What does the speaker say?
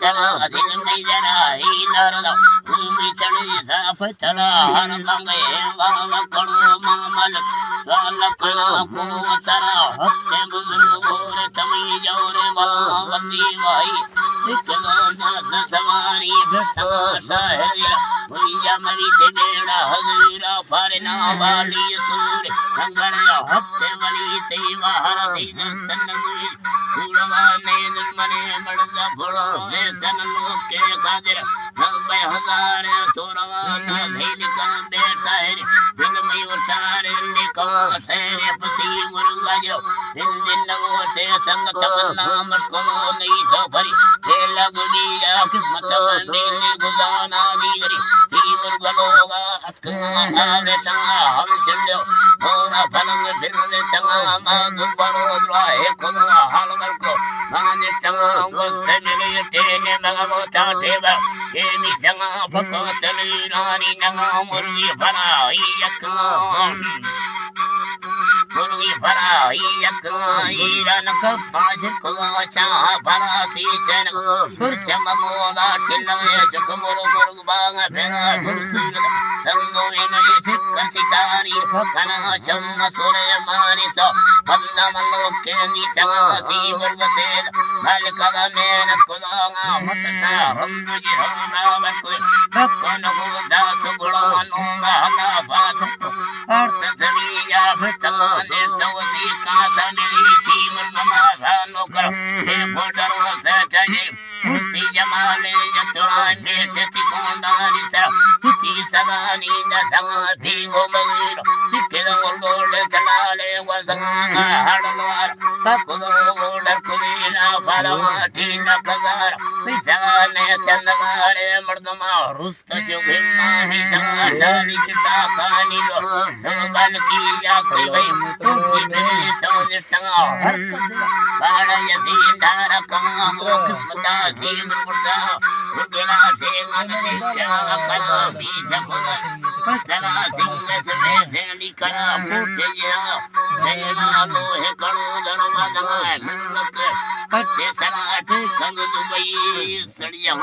तला दिन में जरा ही नरदा भूमि चढ़ी था पतला हर मंगे वाला करो मामल साल कला को सरा हत्ते बुजुर्ग बोर तमी जोरे बावली भाई निकला नाथ सवारी भ्रष्टा साहरिया भैया मरी ते बेड़ा हजूरा फरना वाली सूर संगर हत्ते वली ते बाहर दी दस्तन उड़वा ने मने मड़दा फुलो ऐसन लोग के खातिर 90,000 तोरवा ना भेद का बेसार दिल में उसार निको शेर पसी मुर्गा जो दिन वो से संग तमन्ना मुझको नहीं तो भरी ये लगनी या किस्मत में मेरे गुजाना दी गरी सी मुर्गा लोगा हत्कना रे सा हम चलो मोरा पलंग फिर चंगा मान बरो द्राहे खुदा हाल मर को मानिस्तंगा गोस्त मिले तेने मगो ताटेबा ये मी जंगा भगतली रानी नंगा मुर्गी भरा यक्का मुर्गी भरा यक्का ईरन का पास को चा भरा सी चन सुरचम मोदा चिल्ले चक मुरु मुर्ग बांग फेरा सुरसुर संगो इन चिकती तारी फकना चम सोरे मारी सो बंदा मनो के नीता सी मुर्ग से भल कदा मेहनत को दांगा मत सा रंदु जी हमरा वर को रखन को दास गुणा नो महला बात अर्थ जमिया भस्ता निस्तवसी का समिली सी मुर्ग माघा नो कर हे फोडरो सचाई मुस्ती जमाले जतरा में सेती कोंडारी सा तुती सगानी न धंगा भीगो मगीर सिक्के लोल चलाले वसंगा हड़लवार सकुलो गोडर कुदीना फरमाठी न कजार विजाने सनगारे मर्दमा रुस्त जुगिमा विजा जानी चुटा कानी लो बल की या कोई वही तुमची बेली तो निस्तंगा बाड़ा यदि धारा कमा वो किस्मता सीम मुर्दा उगला से गनले चावा कला बीज खुदा फसला सिंह से भेली करा फूटे जा नैना लोहे कड़ो दरमा दमाए मंगत कट्टे सराठ कंग दुबई सड़िया